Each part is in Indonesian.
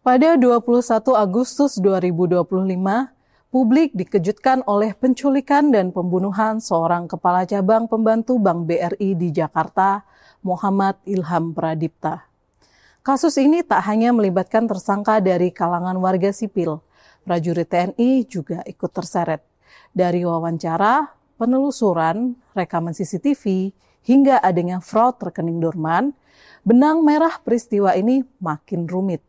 Pada 21 Agustus 2025, publik dikejutkan oleh penculikan dan pembunuhan seorang kepala cabang pembantu Bank BRI di Jakarta, Muhammad Ilham Pradipta. Kasus ini tak hanya melibatkan tersangka dari kalangan warga sipil, prajurit TNI juga ikut terseret. Dari wawancara, penelusuran, rekaman CCTV, hingga adanya fraud rekening dorman, benang merah peristiwa ini makin rumit.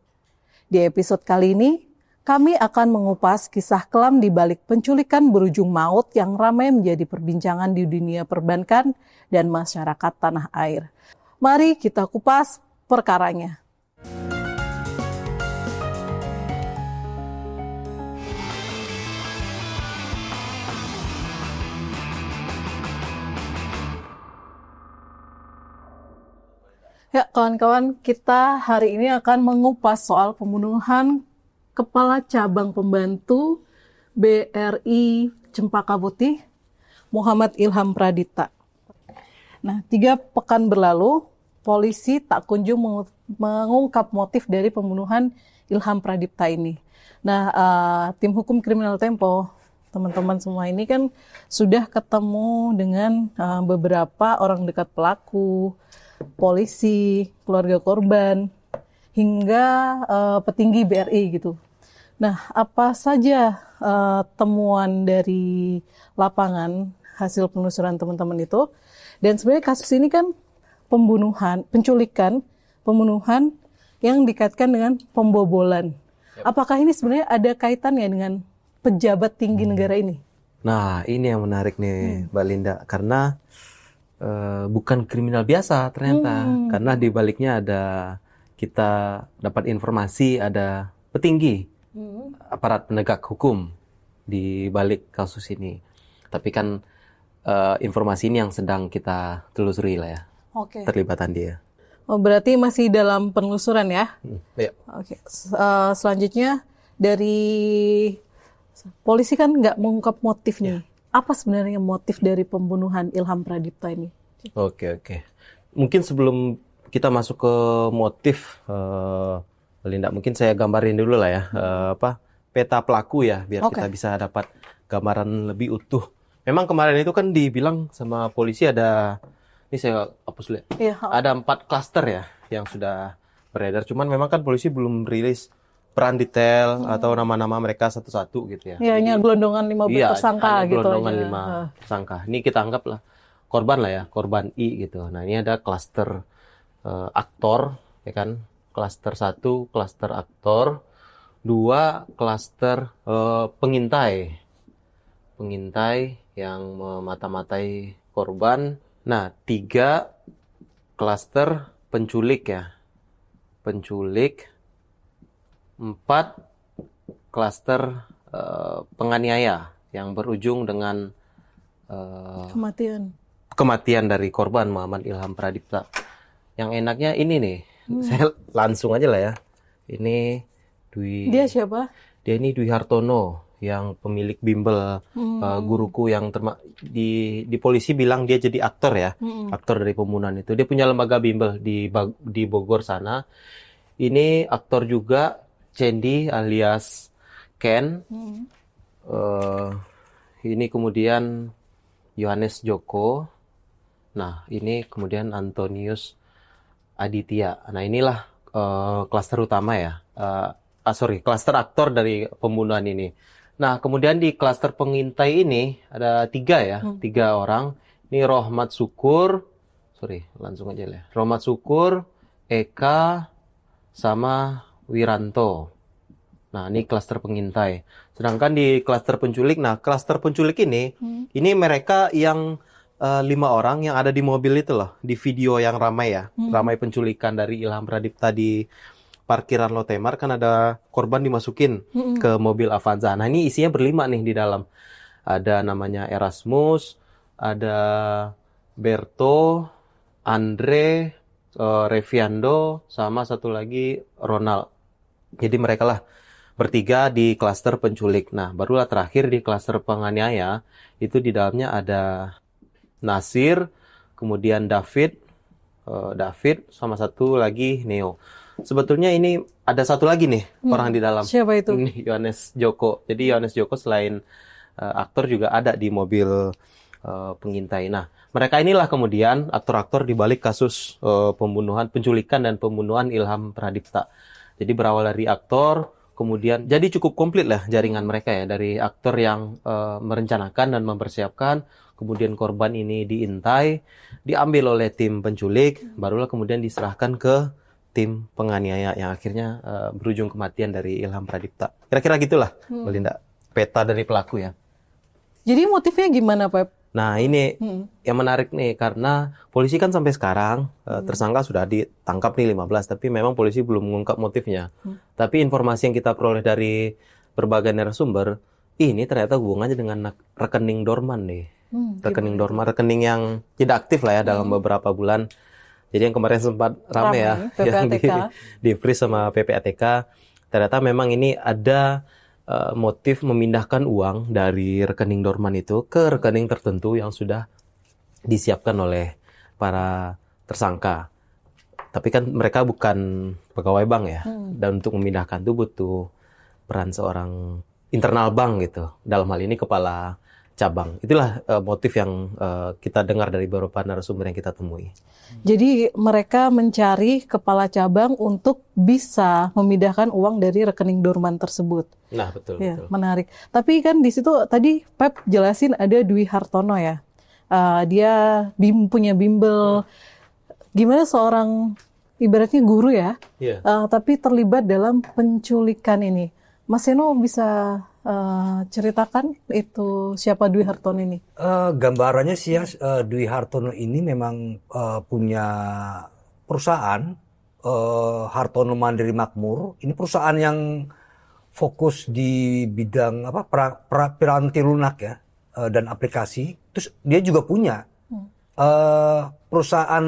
Di episode kali ini, kami akan mengupas kisah kelam di balik penculikan berujung maut yang ramai menjadi perbincangan di dunia perbankan dan masyarakat tanah air. Mari kita kupas perkaranya. Ya, kawan-kawan, kita hari ini akan mengupas soal pembunuhan Kepala Cabang Pembantu BRI Cempaka Putih, Muhammad Ilham Pradipta. Nah, 3 pekan berlalu, polisi tak kunjung mengungkap motif dari pembunuhan Ilham Pradipta ini. Nah, tim hukum kriminal Tempo, teman-teman semua ini kan sudah ketemu dengan beberapa orang dekat pelaku, polisi, keluarga korban, hingga petinggi BRI gitu. Nah, apa saja temuan dari lapangan hasil penelusuran teman-teman itu? Dan sebenarnya kasus ini kan penculikan, pembunuhan yang dikaitkan dengan pembobolan. Apakah ini sebenarnya ada kaitannya dengan pejabat tinggi negara ini? Nah, ini yang menarik nih, Mbak Linda, karena bukan kriminal biasa ternyata, karena di baliknya kita dapat informasi ada petinggi aparat penegak hukum di balik kasus ini. Tapi kan informasi ini yang sedang kita telusuri lah ya, terlibatan dia. Oh, berarti masih dalam penelusuran ya? Ya. Oke. Selanjutnya dari polisi kan nggak mengungkap motif nih. Apa sebenarnya motif dari pembunuhan Ilham Pradipta ini? Oke. Mungkin sebelum kita masuk ke motif, Linda, mungkin saya gambarin dulu lah ya, peta pelaku ya, biar kita bisa dapat gambaran lebih utuh. Memang kemarin itu kan dibilang sama polisi ada, ini saya hapus dulu ya, ada 4 klaster ya yang sudah beredar. Cuman memang kan polisi belum rilis peran detail atau nama-nama mereka satu-satu gitu ya. Iya, hanya gelondongan 15 tersangka gitu aja. Gelondongan 5 tersangka. Ini kita anggaplah korban lah ya, korban I gitu. Nah, ini ada klaster aktor, ya kan? Klaster 1, klaster aktor. 2, klaster pengintai. Pengintai yang memata-matai korban. Nah, 3, klaster penculik ya. Penculik. 4, klaster penganiaya yang berujung dengan kematian dari korban Muhammad Ilham Pradipta. Yang enaknya ini nih, saya langsung aja lah ya. Ini Dia siapa? Dia ini Dwi Hartono, yang pemilik bimbel, guruku yang di polisi bilang dia jadi aktor ya, aktor dari pembunuhan itu. Dia punya lembaga bimbel di Bogor sana. Ini aktor juga, Cendi alias Ken. Ini kemudian Yohanes Joko. Nah, ini kemudian Antonius Aditya. Nah, inilah klaster utama ya. Klaster aktor dari pembunuhan ini. Nah, kemudian di klaster pengintai ini ada 3 ya, 3 orang. Ini Rohmat Syukur, langsung aja lah. Rohmat Syukur, Eka, sama Wiranto. Nah, ini klaster pengintai. Sedangkan di klaster penculik, klaster penculik ini mereka yang 5 orang yang ada di mobil itu loh, di video yang ramai ya, ramai penculikan dari Ilham Pradipta di parkiran Lotemar, kan ada korban dimasukin ke mobil Avanza. Nah, ini isinya berlima nih di dalam. Ada namanya Erasmus, ada Berto, Andre, Reviando, sama satu lagi Ronald. Jadi mereka lah bertiga di klaster penculik. Nah, barulah terakhir di klaster penganiaya, itu di dalamnya ada Nasir, kemudian David, sama satu lagi Neo. sebetulnya ini ada satu lagi nih orang di dalam. Siapa itu? Ini Yohanes Joko. Jadi Yohanes Joko selain aktor juga ada di mobil pengintai. Nah, mereka inilah kemudian aktor-aktor di balik kasus pembunuhan, penculikan dan pembunuhan Ilham Pradipta. Jadi berawal dari aktor, kemudian jadi cukup komplit lah jaringan mereka ya, dari aktor yang merencanakan dan mempersiapkan, kemudian korban ini diintai, diambil oleh tim penculik, barulah kemudian diserahkan ke tim penganiaya yang akhirnya berujung kematian dari Ilham Pradipta. Kira-kira gitulah, Belinda, peta dari pelaku ya. Jadi motifnya gimana, Pep? Nah, ini yang menarik nih, karena polisi kan sampai sekarang tersangka sudah ditangkap nih 15, tapi memang polisi belum mengungkap motifnya. Tapi informasi yang kita peroleh dari berbagai narasumber, ini ternyata hubungannya dengan rekening dorman nih. Rekening dorman, rekening yang tidak aktif lah ya dalam beberapa bulan. Jadi yang kemarin sempat rame ya, yang di freeze sama PPATK. Ternyata memang ini ada motif memindahkan uang dari rekening dorman itu ke rekening tertentu yang sudah disiapkan oleh para tersangka. Tapi kan mereka bukan pegawai bank ya, dan untuk memindahkan itu butuh peran seorang internal bank gitu. Dalam hal ini kepala cabang. Itulah motif yang kita dengar dari beberapa narasumber yang kita temui. Jadi mereka mencari kepala cabang untuk bisa memindahkan uang dari rekening dorman tersebut. Nah, betul, Ya, betul. menarik. Tapi kan di situ tadi Pep jelasin ada Dwi Hartono ya. Dia punya bimbel. Gimana seorang ibaratnya guru ya, tapi terlibat dalam penculikan ini. Mas Seno bisa ceritakan itu siapa Dwi Hartono ini? Gambarannya sih ya, Dwi Hartono ini memang punya perusahaan Hartono Mandiri Makmur. Ini perusahaan yang fokus di bidang piranti lunak ya, dan aplikasi. Terus dia juga punya perusahaan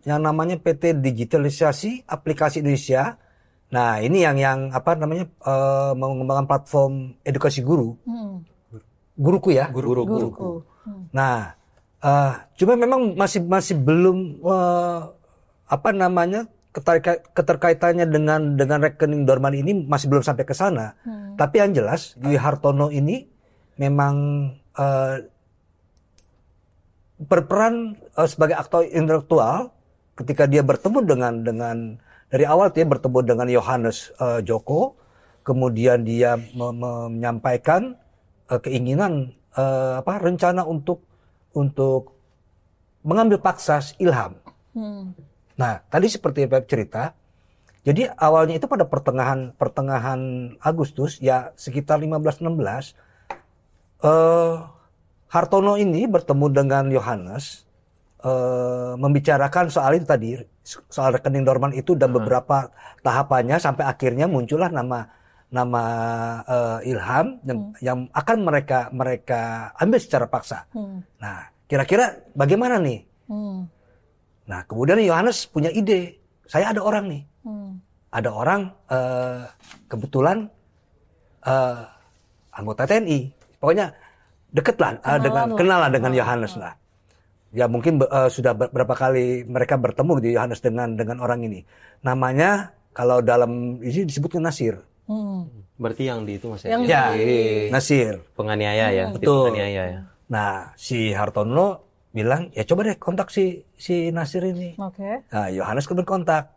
yang namanya PT Digitalisasi Aplikasi Indonesia. Nah, ini yang mengembangkan platform edukasi guru. Guruku ya, guruku. Nah, cuma memang masih belum keterkaitannya dengan rekening dorman ini masih belum sampai ke sana. Tapi yang jelas Dwi Hartono ini memang berperan sebagai aktor intelektual ketika dia bertemu dengan dari awal dia bertemu dengan Yohanes Joko, kemudian dia menyampaikan keinginan rencana untuk mengambil paksa Ilham. Nah, tadi seperti yang Pep cerita, jadi awalnya itu pada pertengahan Agustus ya sekitar 15-16, Hartono ini bertemu dengan Yohanes, membicarakan soal itu tadi, soal rekening dorman itu dan beberapa tahapannya sampai akhirnya muncullah nama Ilham yang akan mereka ambil secara paksa. Nah, kira-kira bagaimana nih? Nah, kemudian Yohanes punya ide. Saya ada orang nih. Ada orang kebetulan anggota TNI. Pokoknya deket lah kenal dengan Yohanes lah. Ya mungkin sudah beberapa kali mereka bertemu di Yohanes dengan orang ini. Namanya kalau dalam ini disebutkan Nasir. Berarti yang di itu Mas ya? Nasir. Penganiaya ya. Betul. Penganiaya ya. Nah, si Hartono bilang, ya coba deh kontak si Nasir ini. Oke. Nah, Yohanes kemudian kontak.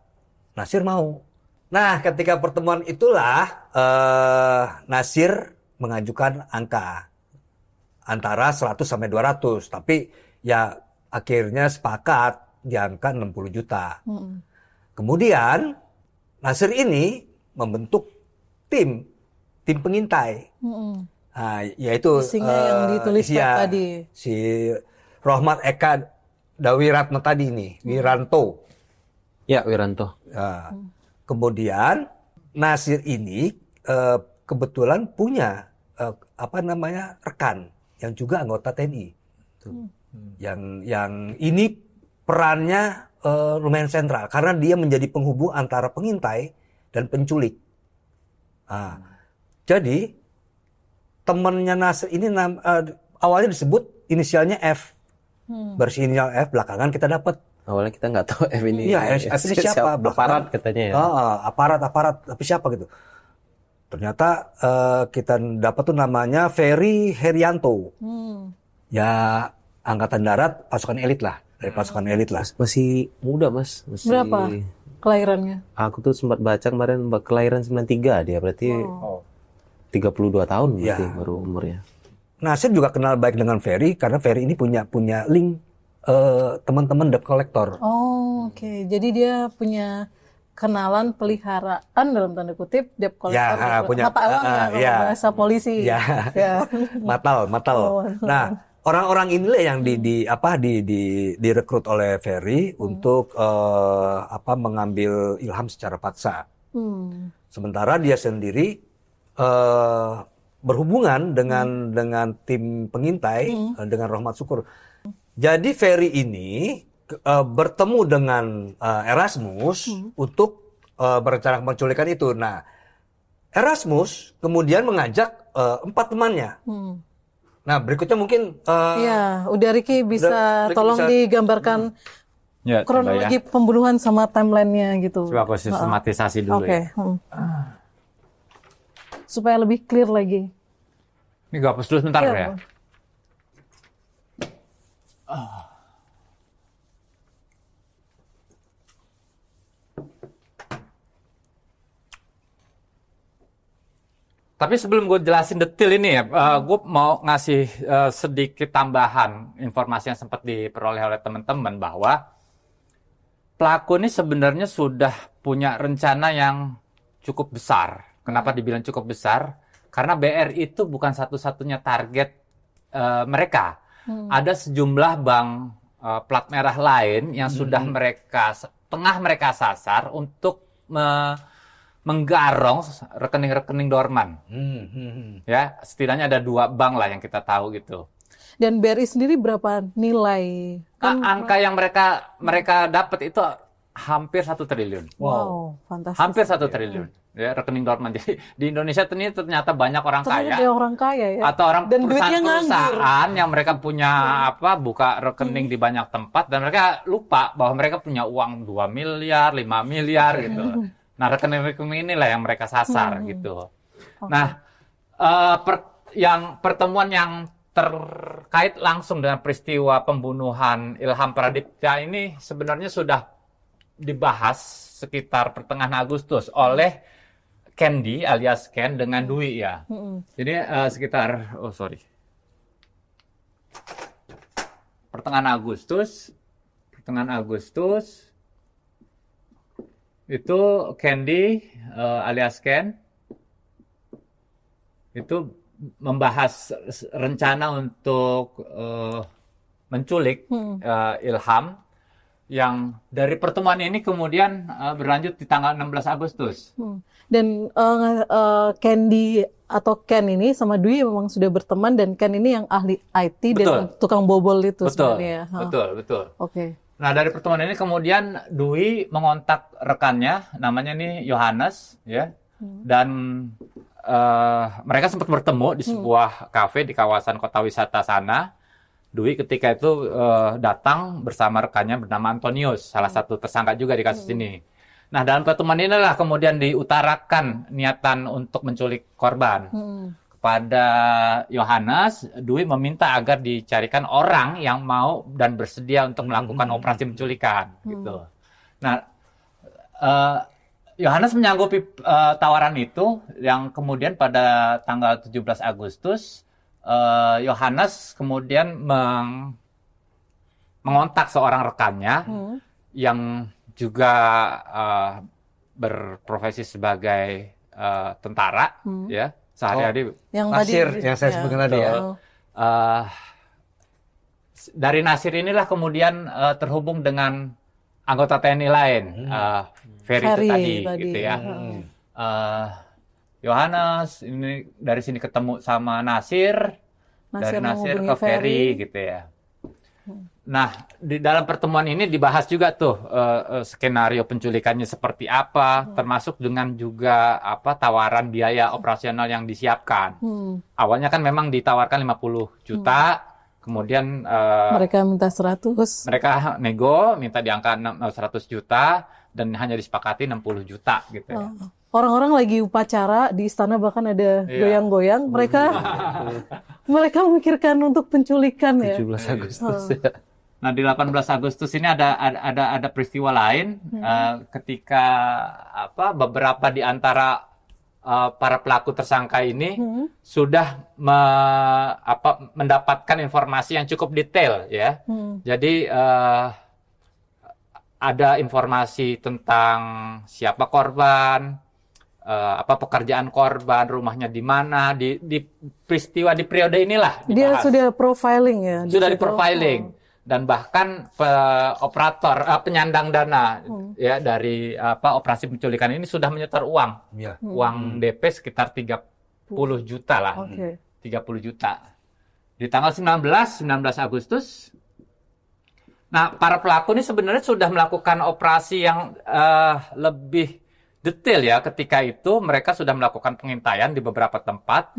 Nasir mau. Nah, ketika pertemuan itulah Nasir mengajukan angka antara 100 sampai 200, tapi ya akhirnya sepakat di angka 60 juta. Kemudian Nasir ini membentuk tim pengintai. Nah, yaitu yang ditulis tadi. Si Rohmat Eka Dawiratno tadi ini, Wiranto. Ya, Wiranto. Nah, kemudian Nasir ini kebetulan punya rekan yang juga anggota TNI. Yang ini perannya lumayan sentral karena dia menjadi penghubung antara pengintai dan penculik. Jadi temannya Nasir ini awalnya disebut inisialnya F. Berinisial F, belakangan kita dapat Awalnya kita nggak tahu F ini. Iya, F ini siapa? Aparat katanya ya. Aparat, tapi siapa gitu. Ternyata kita dapat tuh namanya Ferry Herianto. Ya angkatan darat pasukan elit lah, dari pasukan elit lah. Masih muda Mas. Masih... Berapa kelahirannya? Aku tuh sempat baca kemarin kelahiran 93 dia, berarti 32 tahun berarti baru umurnya. Nah, saya juga kenal baik dengan Ferry karena Ferry ini punya link teman-teman debt collector. Oh, oke. Jadi dia punya kenalan peliharaan dalam tanda kutip debt collector. Ya, punya mata elang ya kalau bahasa polisi. Ya. Matal. Nah, orang-orang inilah yang direkrut oleh Ferry untuk mengambil ilham secara paksa. Sementara dia sendiri berhubungan dengan tim pengintai dengan Rahmat Syukur. Jadi Ferry ini bertemu dengan Erasmus untuk merencanakan penculikan itu. Nah, Erasmus kemudian mengajak 4 temannya. Nah, berikutnya mungkin udah Ricky bisa tolong digambarkan kronologi pembunuhan sama timelinenya gitu. Coba aku sistematisasi dulu ya. Supaya lebih clear lagi. Ini gue hapus dulu sebentar ya. Tapi sebelum gue jelasin detail ini ya, gue mau ngasih sedikit tambahan informasi yang sempat diperoleh oleh teman-teman bahwa pelaku ini sebenarnya sudah punya rencana yang cukup besar. Kenapa dibilang cukup besar? Karena BRI itu bukan satu-satunya target mereka. Ada sejumlah bank plat merah lain yang sudah mereka sasar untuk menggarong rekening-rekening dorman. Ya, setidaknya ada 2 bank lah yang kita tahu gitu. Dan BRI sendiri berapa nilai? Angka yang mereka dapat itu hampir 1 triliun. Wow, fantastis. Hampir 1 triliun. Ya, rekening dorman. Jadi di Indonesia ternyata banyak orang kaya. Ada orang kaya ya. Atau orang dan perusahaan yang mereka punya buka rekening di banyak tempat dan mereka lupa bahwa mereka punya uang 2 miliar, 5 miliar gitu. Nah, rekening-rekening inilah yang mereka sasar gitu. Nah, pertemuan yang terkait langsung dengan peristiwa pembunuhan Ilham Pradipta ini sebenarnya sudah dibahas sekitar pertengahan Agustus oleh Candy alias Ken dengan Dwi ya. Jadi sekitar pertengahan Agustus itu Candy alias Ken itu membahas rencana untuk menculik Ilham yang dari pertemuan ini kemudian berlanjut di tanggal 16 Agustus. Dan Candy atau Ken ini sama Dwi memang sudah berteman dan Ken ini yang ahli IT dan tukang bobol itu sebenarnya. Betul. Oke. Nah, dari pertemuan ini kemudian Dwi mengontak rekannya namanya nih Yohanes ya. Dan mereka sempat bertemu di sebuah kafe di kawasan kota wisata sana. Dwi ketika itu datang bersama rekannya bernama Antonius, salah satu tersangka juga di kasus ini. Nah, dalam pertemuan inilah kemudian diutarakan niatan untuk menculik korban. Kepada Yohanes, Dwi meminta agar dicarikan orang yang mau dan bersedia untuk melakukan operasi penculikan. Gitu. Nah, Yohanes menyanggupi tawaran itu yang kemudian pada tanggal 17 Agustus, Yohanes kemudian mengontak seorang rekannya yang juga berprofesi berprofesi sebagai tentara, ya sehari-hari. Yang Nasir, tadi, yang saya sebutkan tadi ya. Dari Nasir inilah kemudian terhubung dengan anggota TNI lain, Ferry itu tadi, gitu ya. Yohanes ini dari sini ketemu sama Nasir dari Nasir ke Ferry gitu ya. Nah, di dalam pertemuan ini dibahas juga tuh skenario penculikannya seperti apa, termasuk dengan juga tawaran biaya operasional yang disiapkan. Awalnya kan memang ditawarkan 50 juta Kemudian Mereka minta 100. mereka nego minta di angka 100 juta dan hanya disepakati 60 juta gitu ya. Orang-orang lagi upacara di istana, bahkan ada Iya. goyang-goyang. Mereka memikirkan untuk penculikan ya. 17 Agustus ya. Nah, di 18 Agustus ini ada peristiwa lain ketika beberapa di antara para pelaku tersangka ini sudah mendapatkan informasi yang cukup detail ya. Jadi ada informasi tentang siapa korban, pekerjaan korban, rumahnya di mana, di peristiwa di periode inilah Dia dibahas. sudah profiling ya. Sudah di di profiling. Dan bahkan operator penyandang dana ya dari operasi penculikan ini sudah menyetor uang. Ya. Uang DP sekitar 30 juta lah. Oke. 30 juta. Di tanggal 19 Agustus, nah para pelaku ini sebenarnya sudah melakukan operasi yang lebih detail ya. Ketika itu mereka sudah melakukan pengintaian di beberapa tempat.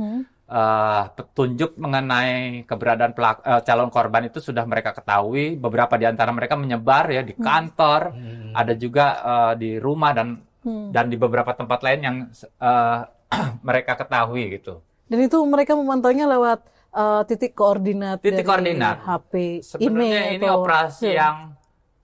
Petunjuk mengenai keberadaan calon korban itu sudah mereka ketahui. Beberapa di antara mereka menyebar ya di kantor, ada juga di rumah dan di beberapa tempat lain yang mereka ketahui gitu. Dan itu mereka memantaunya lewat titik koordinat Titik dari koordinat. HP, Sebenarnya email ini atau operasi yang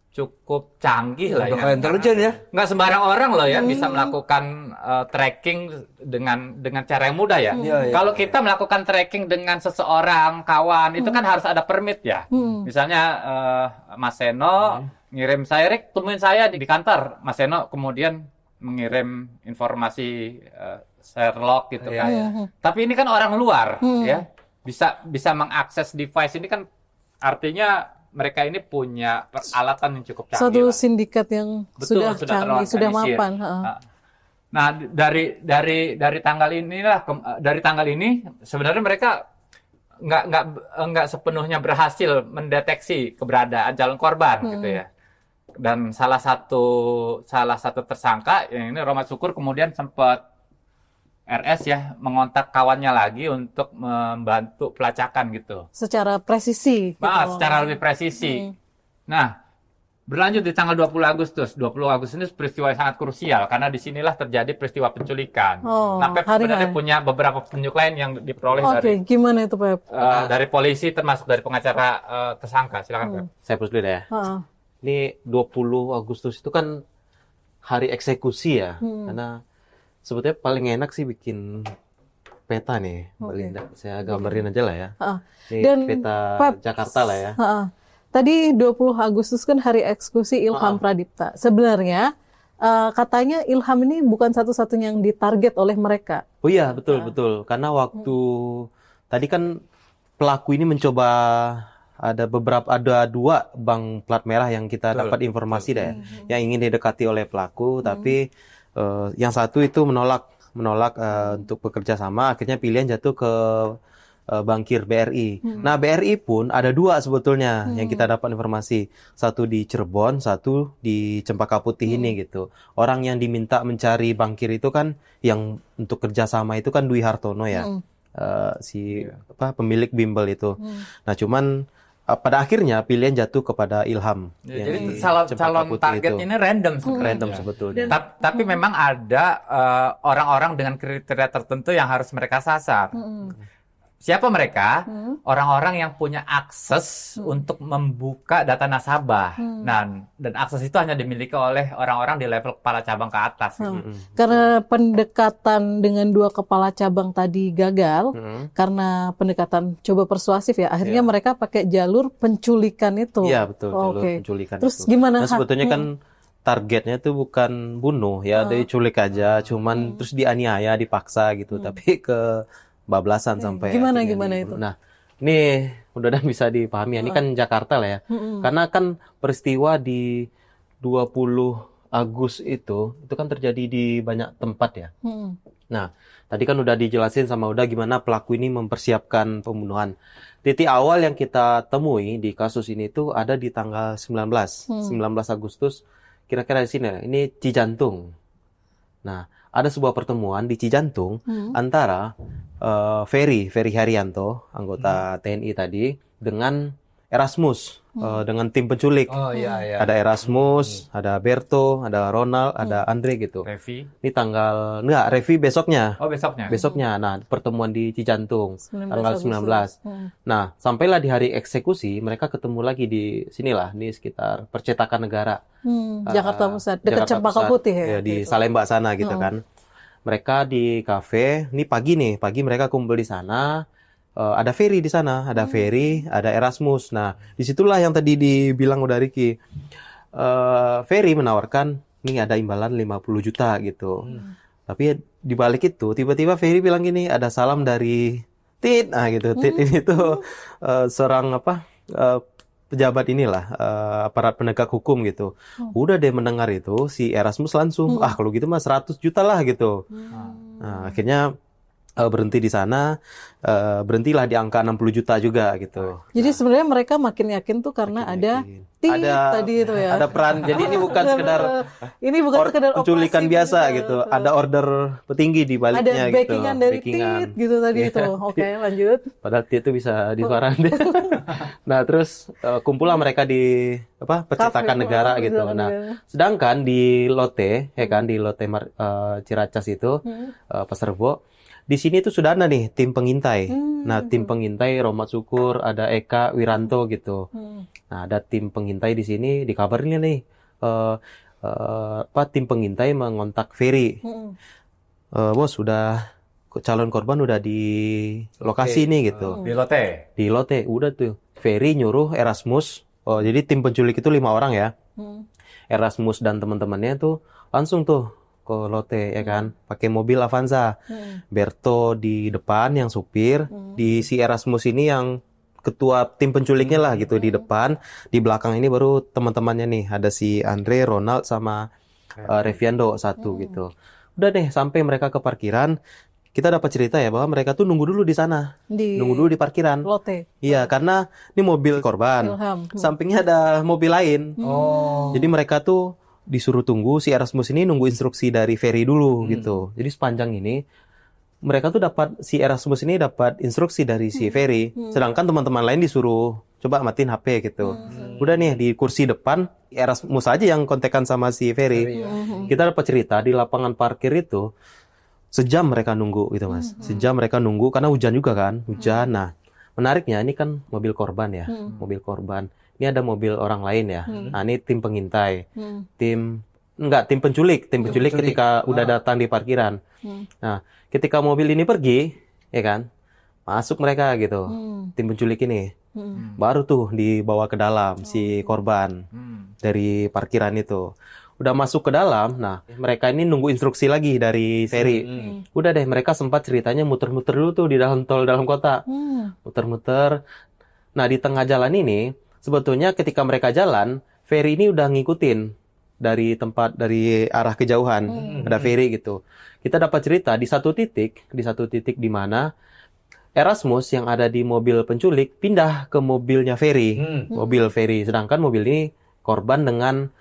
cukup canggih lah Udah ya. kayak intelijen ya. Nggak sembarang orang loh ya bisa melakukan tracking dengan cara yang mudah ya. Iya. Kalau kita melakukan tracking dengan seseorang, kawan, itu kan harus ada permit ya. Misalnya Mas Seno ngirim saya, Rick, temuin saya di kantor. Mas Seno kemudian mengirim informasi Sherlock gitu kan. Tapi ini kan orang luar ya. Bisa mengakses device ini kan artinya mereka ini punya peralatan yang cukup canggih. satu lah. sindikat yang Betul, sudah canggih, sudah terorganisir. mapan. Nah, dari tanggal inilah dari tanggal ini sebenarnya mereka nggak sepenuhnya berhasil mendeteksi keberadaan calon korban gitu ya. Dan salah satu tersangka yang ini Romat Syukur kemudian sempat RS ya mengontak kawannya lagi untuk membantu pelacakan gitu. Secara presisi. Secara lebih presisi. Nah, berlanjut di tanggal 20 Agustus. 20 Agustus ini peristiwa yang sangat krusial karena disinilah terjadi peristiwa penculikan. Nah, Pep sebenarnya punya beberapa petunjuk lain yang diperoleh Gimana itu Pep? dari polisi termasuk dari pengacara tersangka. Silakan Pep. Saya terus dulu ya. Ini 20 Agustus itu kan hari eksekusi ya. Karena sebetulnya paling enak sih bikin peta nih, Mbak Linda. Saya gambarin aja lah ya. Ini Dan peta Jakarta lah ya. Tadi 20 Agustus kan hari eksekusi Ilham Pradipta. Sebenarnya katanya Ilham ini bukan satu-satunya yang ditarget oleh mereka. Oh iya, betul. Karena waktu tadi kan pelaku ini mencoba ada dua bank plat merah yang kita dapat informasi deh, yang ingin didekati oleh pelaku, tapi yang satu itu menolak untuk bekerja sama, akhirnya pilihan jatuh ke bankir BRI. Nah, BRI pun ada dua sebetulnya yang kita dapat informasi. Satu di Cirebon, satu di Cempaka Putih ini gitu. Orang yang diminta mencari bankir itu kan yang untuk kerjasama itu kan Dwi Hartono ya. Pemilik bimbel itu. Nah, cuman pada akhirnya pilihan jatuh kepada Ilham. Ya, jadi calon targetnya ini random sebetulnya. Tapi memang ada orang-orang dengan kriteria tertentu yang harus mereka sasar. Siapa mereka? Orang-orang yang punya akses untuk membuka data nasabah. Nah, dan akses itu hanya dimiliki oleh orang-orang di level kepala cabang ke atas. Karena pendekatan dengan dua kepala cabang tadi gagal, karena pendekatan coba persuasif ya, akhirnya mereka pakai jalur penculikan itu. Iya, betul. Jalur penculikan Terus itu. gimana? Nah, sebetulnya kan targetnya itu bukan bunuh ya, diculik aja, cuman terus dianiaya, dipaksa gitu, tapi ke bablasan sampai gimana itu? Nah, ini mudah-mudahan bisa dipahami ya. Ini kan Jakarta lah ya. Karena kan peristiwa di 20 Agustus itu kan terjadi di banyak tempat ya. Nah, tadi kan udah dijelasin sama udah gimana pelaku ini mempersiapkan pembunuhan. Titik awal yang kita temui di kasus ini tuh ada di tanggal 19 Agustus, kira-kira di sini. Ini Cijantung. Nah, ada sebuah pertemuan di Cijantung antara Ferry Haryanto, anggota TNI tadi, dengan Erasmus, dengan tim penculik. Oh iya iya. Ada Erasmus, ada Berto, ada Ronald, ada Andre gitu. Revi. Ini Revi besoknya. Oh, besoknya. Besoknya, nah pertemuan di Cijantung, 19 tanggal 19. Nah, sampailah di hari eksekusi, mereka ketemu lagi di sinilah, di sekitar Percetakan Negara. Jakarta Pusat, dekat Jakarta Cempaka Pusat, Putih ya? ya, di gitu. Salemba sana gitu kan. Mereka di kafe, ini pagi mereka kumpul di sana. Ada Ferry di sana, ada Ferry, ada Erasmus. Nah, disitulah yang tadi dibilang udah Ricky. Ferry menawarkan, nih ada imbalan 50 juta gitu. Tapi di balik itu, tiba-tiba Ferry bilang gini, ada salam dari Tit. Nah gitu, Tit ini tuh seorang pejabat inilah, aparat penegak hukum gitu. Udah deh mendengar itu, si Erasmus langsung, kalau gitu mah 100 juta lah gitu. Nah, akhirnya berhenti di sana, berhentilah di angka 60 juta juga gitu. Jadi sebenarnya mereka makin yakin tuh karena ada Tit tadi itu ya. Ada peran. Jadi ini bukan sekedar sekedar penculikan operasi biasa gitu. gitu. Ada order petinggi di baliknya Ada gitu. backingan dari Tit gitu tadi itu. Oke, lanjut. Padahal Tit itu bisa disuarakan. Nah, terus kumpullah mereka di Percetakan Negara gitu. Nah, sedangkan di Lotte, ya kan, di Lotte Ciracas itu, Pasar Rebo, di sini tuh sudah ada nih tim pengintai. Nah, tim pengintai Romat Syukur, ada Eka Wiranto gitu. Nah, ada tim pengintai di sini, dikabarin nih tim pengintai mengontak Ferry. Bos, udah calon korban udah di lokasi nih gitu. Di Lotte. Di Lotte, udah tuh. Ferry nyuruh Erasmus. Jadi tim penculik itu 5 orang ya. Erasmus dan teman-temannya tuh langsung tuh ke Lotte ya kan, pakai mobil Avanza. Berto di depan yang supir, di si Erasmus ini yang ketua tim penculiknya lah gitu di depan, di belakang ini baru teman-temannya nih, ada si Andre, Ronald sama Reviando satu gitu. Udah deh sampai mereka ke parkiran, kita dapat cerita ya bahwa mereka tuh nunggu dulu di sana, nunggu dulu di parkiran. Lotte. Iya, karena ini mobil korban, sampingnya ada mobil lain. Jadi mereka tuh disuruh tunggu, si Erasmus ini nunggu instruksi dari Ferry dulu gitu. Jadi sepanjang ini mereka tuh si Erasmus ini dapat instruksi dari si Ferry, sedangkan teman-teman lain disuruh coba matiin HP gitu. Udah nih di kursi depan Erasmus aja yang kontekan sama si Ferry. Kita dapat cerita di lapangan parkir itu sejam mereka nunggu gitu Mas. Sejam mereka nunggu karena hujan juga kan, hujan. Nah, menariknya ini kan mobil korban ya, mobil korban. Ini ada mobil orang lain ya. Nah, ini tim pengintai. Tim penculik ketika udah datang di parkiran. Nah, ketika mobil ini pergi, ya kan? Masuk mereka gitu. Tim penculik ini. Baru tuh dibawa ke dalam si korban dari parkiran itu. Udah masuk ke dalam, nah mereka ini nunggu instruksi lagi dari Ferry. Udah deh, mereka sempat ceritanya muter-muter dulu tuh di dalam tol dalam kota. Muter-muter. Nah, di tengah jalan ini, sebetulnya ketika mereka jalan, Ferry ini udah ngikutin dari arah kejauhan. Ada Ferry gitu. Kita dapat cerita di satu titik di mana Erasmus yang ada di mobil penculik pindah ke mobilnya Ferry, mobil Ferry. Sedangkan mobil ini korban dengan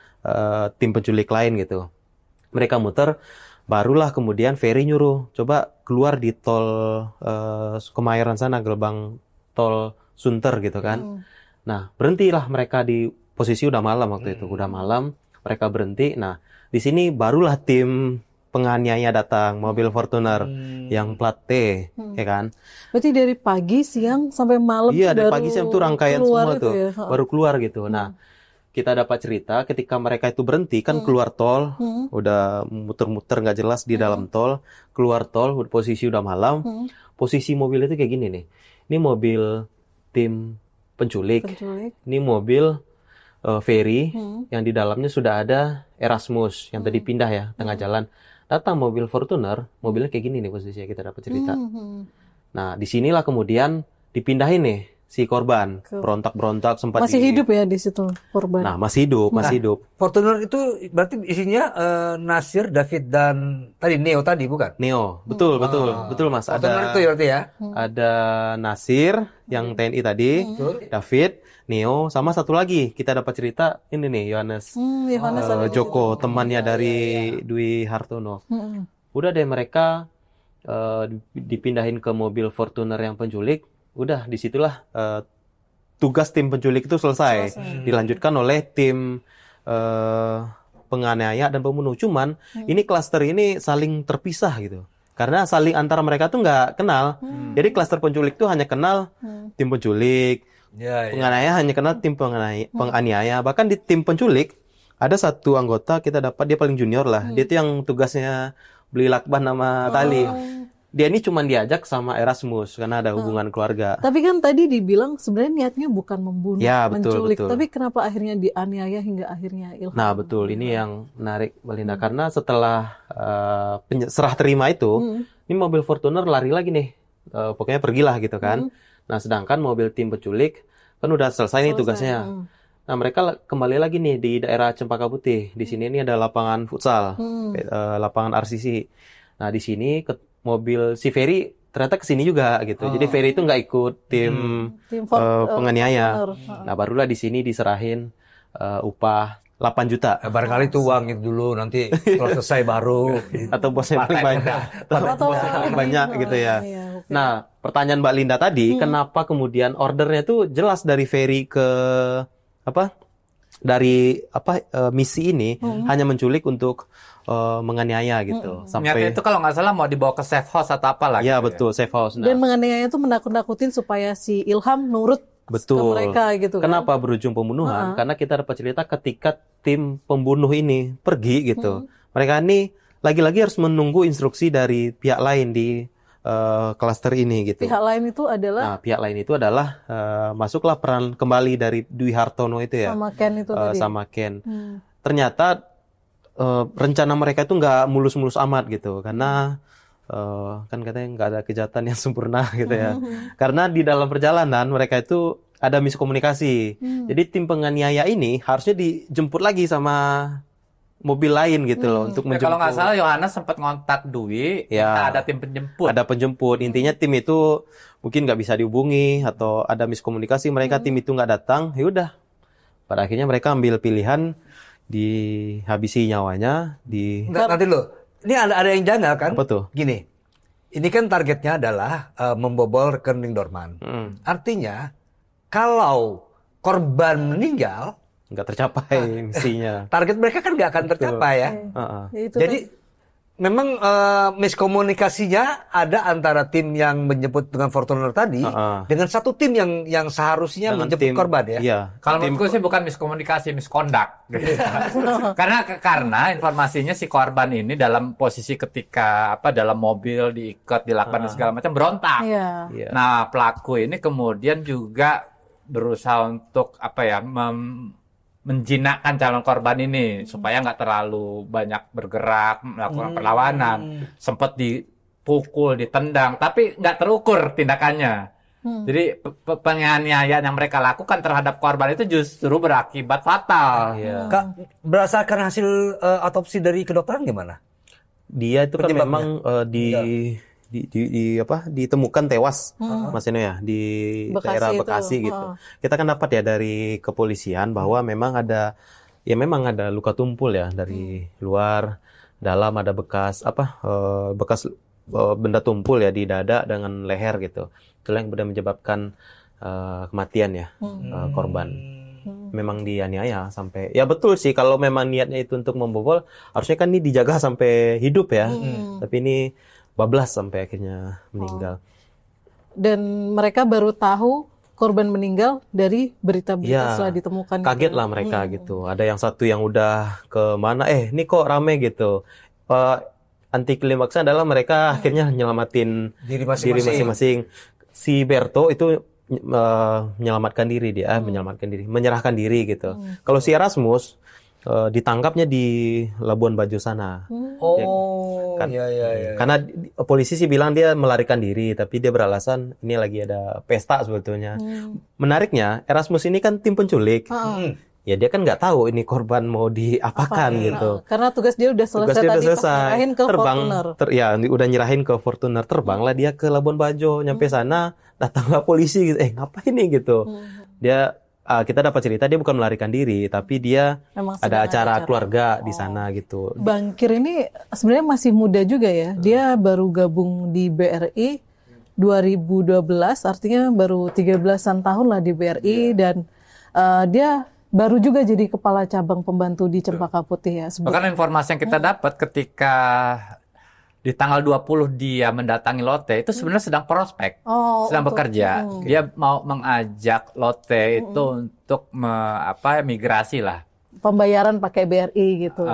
tim penculik lain gitu. Mereka muter, barulah kemudian Ferry nyuruh coba keluar di tol Kemayoran sana, gerbang tol Sunter gitu kan. Nah, berhentilah mereka di posisi udah malam waktu itu, udah malam, mereka berhenti. Nah, di sini barulah tim penganiaya datang, mobil Fortuner yang plat T, ya kan? Berarti dari pagi, siang sampai malam. Iya, dari pagi siang tuh rangkaian semua tuh, ya? baru keluar gitu. Nah, kita dapat cerita ketika mereka itu berhenti kan keluar tol, udah muter-muter nggak jelas di dalam tol, keluar tol, posisi udah malam, posisi mobil itu kayak gini nih. Ini mobil tim penculik. Ini mobil Ferry yang di dalamnya sudah ada Erasmus yang tadi pindah ya tengah jalan. Datang mobil Fortuner, mobilnya kayak gini nih posisinya, kita dapat cerita. Nah, disinilah kemudian dipindahin nih si korban, berontak-berontak sempat masih hidup ya di situ korban. Nah, masih hidup. Fortuner itu berarti isinya Nasir, David dan tadi Neo tadi bukan? Neo, betul Mas. Fortuner itu berarti ya. Ada Nasir yang TNI tadi, David, Neo, sama satu lagi kita dapat cerita ini nih Yohanes Joko, temannya dari Dwi Hartono. Udah deh mereka dipindahin ke mobil Fortuner yang penculik. Udah disitulah tugas tim penculik itu selesai. Dilanjutkan oleh tim penganiaya dan pembunuh. Cuman ini klaster ini saling terpisah gitu. Karena saling antara mereka tuh nggak kenal. Jadi klaster penculik tuh hanya kenal tim penculik, penganiaya hanya kenal tim penganiaya. Bahkan di tim penculik ada satu anggota kita dapat, dia paling junior lah. Dia tuh yang tugasnya beli lakban sama tali. Dia ini cuma diajak sama Erasmus karena ada hubungan keluarga. Tapi kan tadi dibilang sebenarnya niatnya bukan membunuh, Ya, betul, menculik. betul. Tapi kenapa akhirnya dianiaya hingga akhirnya Ilham? Nah, betul. Ini yang menarik, Belinda. Karena setelah serah terima itu, ini mobil Fortuner lari lagi nih. Pokoknya pergilah gitu kan. Nah, sedangkan mobil tim penculik kan udah selesai nih tugasnya. Nah, mereka kembali lagi nih di daerah Cempaka Putih. Di sini ini ada lapangan futsal, lapangan RCC. Nah, di sini mobil si Ferry ternyata kesini juga gitu. Jadi Ferry itu nggak ikut tim penganiaya. Nah, barulah di sini diserahin upah 8 juta. Barangkali itu uang itu dulu, nanti kalau selesai baru. Atau bosnya paling banyak. Atau bosnya paling banyak gitu ya. Nah, pertanyaan Mbak Linda tadi, kenapa kemudian ordernya tuh jelas dari Ferry ke misi ini hanya menculik untuk menganiaya gitu. Niatnya itu kalau nggak salah mau dibawa ke safe house atau apa lagi. Ya, betul, safe house. Nah, Dan menganiaya itu menakut-nakutin supaya si Ilham nurut ke mereka gitu kan. Kenapa berujung pembunuhan? Karena kita dapat cerita ketika tim pembunuh ini pergi gitu. Mereka ini lagi-lagi harus menunggu instruksi dari pihak lain di klaster ini gitu. Pihak lain itu adalah? Nah, pihak lain itu adalah masuklah peran kembali dari Dwi Hartono itu ya. Sama Ken itu tadi. Sama Ken. Ternyata rencana mereka itu nggak mulus-mulus amat gitu. Karena kan katanya nggak ada kejahatan yang sempurna gitu ya. Karena di dalam perjalanan mereka itu ada miskomunikasi. Jadi tim penganiaya ini harusnya dijemput lagi sama mobil lain gitu loh untuk menjemput. Kalau nggak salah Yohanes sempat ngontak Dwi, ada tim penjemput. Ada penjemput. Intinya tim itu mungkin nggak bisa dihubungi atau ada miskomunikasi. Mereka tim itu nggak datang. Ya udah. Pada akhirnya mereka ambil pilihan dihabisi nyawanya. Nanti lo, ini ada yang janggal kan? Apa tuh? Gini, ini kan targetnya adalah membobol rekening Dorman. Artinya kalau korban meninggal, nggak tercapai misinya. Target mereka kan nggak akan tercapai ya. Jadi memang miskomunikasinya ada antara tim yang menjemput dengan Fortuner tadi dengan satu tim yang seharusnya dengan menjemput korban ya. Iya. Kalau menurutku sih bukan miskomunikasi, misconduct. Gitu. karena informasinya si korban ini dalam posisi ketika dalam mobil diikat, dilakban dan segala macam berontak. Iya. Nah, pelaku ini kemudian juga berusaha untuk menjinakkan calon korban ini supaya nggak terlalu banyak bergerak, melakukan perlawanan. Sempat dipukul, ditendang, tapi nggak terukur tindakannya. Jadi penganiayaan yang mereka lakukan terhadap korban itu justru berakibat fatal. Kak, berdasarkan hasil otopsi dari kedokteran gimana? Dia itu kan memang ditemukan tewas Mas Eno ya di daerah Bekasi gitu. Kita kan dapat ya dari kepolisian bahwa memang ada luka tumpul ya dari luar, dalam ada bekas benda tumpul ya di dada dengan leher gitu. Itulah yang kemudian menyebabkan kematian ya korban. Memang dianiaya sampai, ya betul sih kalau memang niatnya itu untuk membobol, harusnya kan ini dijaga sampai hidup ya. Tapi ini bablas sampai akhirnya meninggal. Dan mereka baru tahu korban meninggal dari berita-berita setelah ditemukan. Kaget lah mereka gitu. Ada yang satu yang udah ke mana, ini kok rame gitu. Anti klimaksnya adalah mereka akhirnya nyelamatin diri masing-masing. Si Berto itu menyelamatkan diri, menyerahkan diri gitu. Kalau si Erasmus ditangkapnya di Labuan Bajo sana. Karena polisi sih bilang dia melarikan diri, tapi dia beralasan ini lagi ada pesta sebetulnya. Menariknya, Erasmus ini kan tim penculik. Ya dia kan nggak tahu ini korban mau diapakan gitu. Karena tugas dia udah selesai nyerahin ke Fortuner. Udah nyerahin ke Fortuner, terbanglah dia ke Labuan Bajo. Nyampe sana, datanglah polisi gitu. Ngapain nih gitu. Dia kita dapat cerita dia bukan melarikan diri, tapi dia ada acara keluarga di sana gitu. Bang Kir ini sebenarnya masih muda juga ya. Dia baru gabung di BRI 2012, artinya baru 13-an tahun lah di BRI, dan dia baru juga jadi kepala cabang pembantu di Cempaka Putih ya. Bahkan informasi yang kita dapat ketika di tanggal 20 dia mendatangi Lotte, itu sebenarnya sedang prospek, sedang bekerja. Dia mau mengajak Lotte itu untuk migrasi lah. Pembayaran pakai BRI gitu.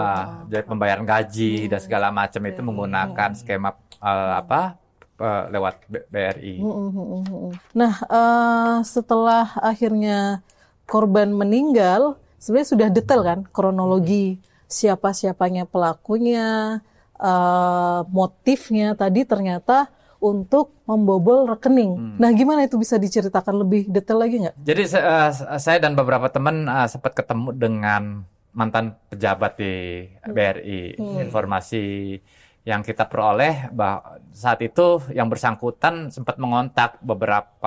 Jadi pembayaran gaji dan segala macam itu menggunakan skema lewat BRI. Nah, setelah akhirnya korban meninggal, sebenarnya sudah detail kan kronologi siapa-siapanya pelakunya, motifnya tadi ternyata untuk membobol rekening. Nah, gimana itu bisa diceritakan lebih detail lagi nggak? Jadi saya dan beberapa teman sempat ketemu dengan mantan pejabat di BRI. Informasi yang kita peroleh bahwa saat itu yang bersangkutan sempat mengontak beberapa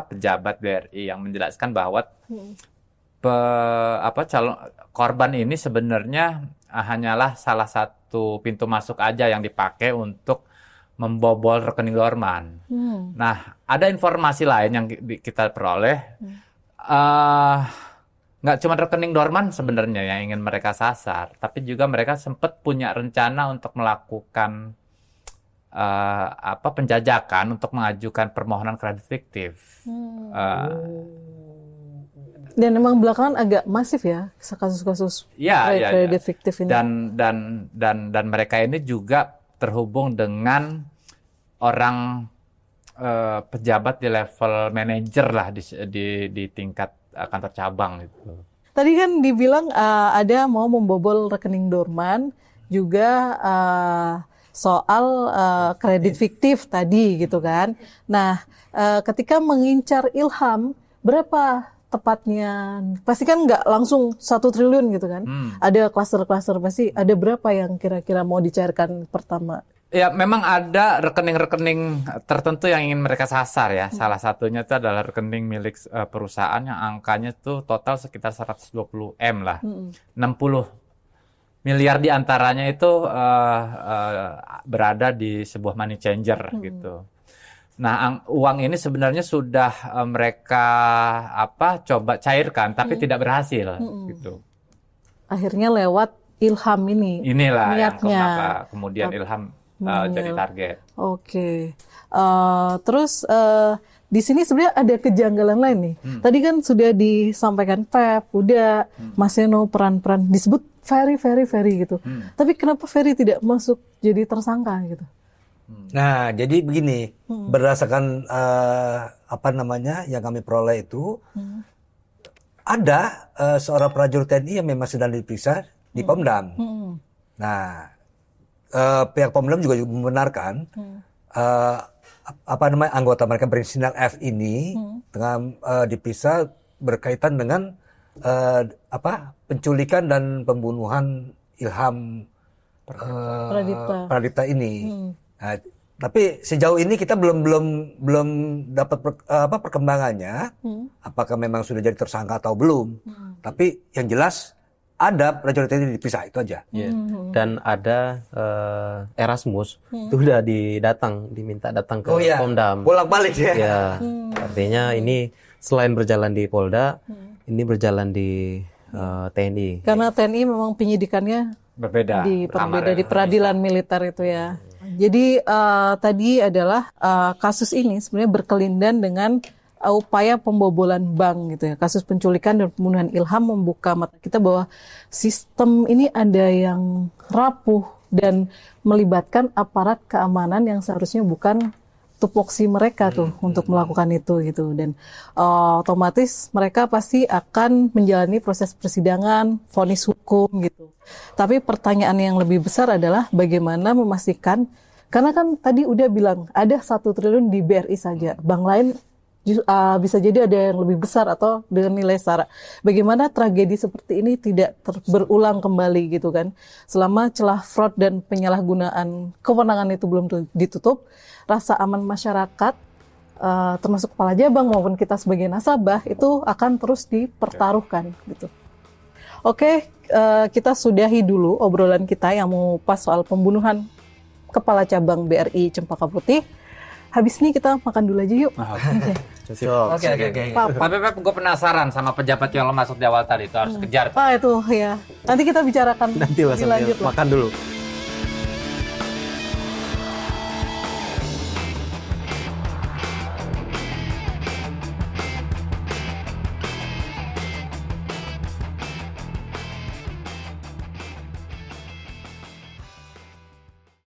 pejabat BRI yang menjelaskan bahwa calon korban ini sebenarnya hanyalah salah satu pintu masuk aja yang dipakai untuk membobol rekening Dorman. Nah, ada informasi lain yang kita peroleh. Nggak cuma rekening Dorman sebenarnya yang ingin mereka sasar, tapi juga mereka sempat punya rencana untuk melakukan penjajakan untuk mengajukan permohonan kredit fiktif. Dan memang belakangan agak masif ya kasus-kasus kredit fiktif ini. Dan mereka ini juga terhubung dengan orang pejabat di level manajer lah di tingkat kantor cabang itu. Tadi kan dibilang ada mau membobol rekening Dorman, juga soal kredit fiktif tadi gitu kan. Nah, ketika mengincar Ilham, berapa tepatnya? Pasti kan nggak langsung 1 triliun gitu kan. Ada klaster-klaster, pasti ada berapa yang kira-kira mau dicairkan pertama? Ya, memang ada rekening-rekening tertentu yang ingin mereka sasar ya. Salah satunya itu adalah rekening milik perusahaan yang angkanya itu total sekitar 120 M lah. 60 miliar diantaranya itu berada di sebuah money changer gitu. Nah, uang ini sebenarnya sudah mereka coba cairkan, tapi tidak berhasil gitu. Akhirnya lewat Ilham ini. Inilah niatnya. yang kenapa kemudian Ilham jadi target. Oke. Terus di sini sebenarnya ada kejanggalan lain nih. Tadi kan sudah disampaikan Pep, udah Mas Seno peran-peran disebut Ferry gitu. Tapi kenapa Ferry tidak masuk jadi tersangka gitu? Nah, jadi begini, berdasarkan yang kami peroleh itu, ada seorang prajurit TNI yang memang sedang diperiksa di Pomdam. Nah, pihak Pomdam juga membenarkan anggota mereka berinisial F ini dengan diperiksa berkaitan dengan penculikan dan pembunuhan Ilham Pradipta ini. Nah, tapi sejauh ini kita belum dapat perkembangannya, apakah memang sudah jadi tersangka atau belum. Tapi yang jelas ada prajurit ini dipisah, itu aja. Dan ada Erasmus itu udah diminta datang ke Pomdam. Bolak-balik ya. Ya, artinya ini selain berjalan di Polda, ini berjalan di TNI. Karena TNI memang penyidikannya berbeda di peradilan militer itu ya. Jadi tadi adalah kasus ini sebenarnya berkelindan dengan upaya pembobolan bank gitu ya. Kasus penculikan dan pembunuhan Ilham membuka mata kita bahwa sistem ini ada yang rapuh dan melibatkan aparat keamanan yang seharusnya bukan tupoksi mereka tuh untuk melakukan itu gitu, dan otomatis mereka pasti akan menjalani proses persidangan, vonis hukum gitu. Tapi pertanyaan yang lebih besar adalah bagaimana memastikan, karena kan tadi udah bilang ada 1 triliun di BRI saja, bank lain bisa jadi ada yang lebih besar atau dengan nilai setara. Bagaimana tragedi seperti ini tidak berulang kembali gitu kan? Selama celah fraud dan penyalahgunaan kewenangan itu belum ditutup, rasa aman masyarakat, termasuk kepala jabang maupun kita sebagai nasabah, itu akan terus dipertaruhkan gitu. Oke, kita sudahi dulu obrolan kita yang mengupas soal pembunuhan kepala cabang BRI Cempaka Putih. habis ini kita makan dulu aja yuk. Oke. Oke. Tapi Pep, gue penasaran sama pejabat yang lo masuk di awal tadi itu harus kejar. Itu ya. Nanti kita bicarakan Nanti lah lebih lanjut lah. makan dulu.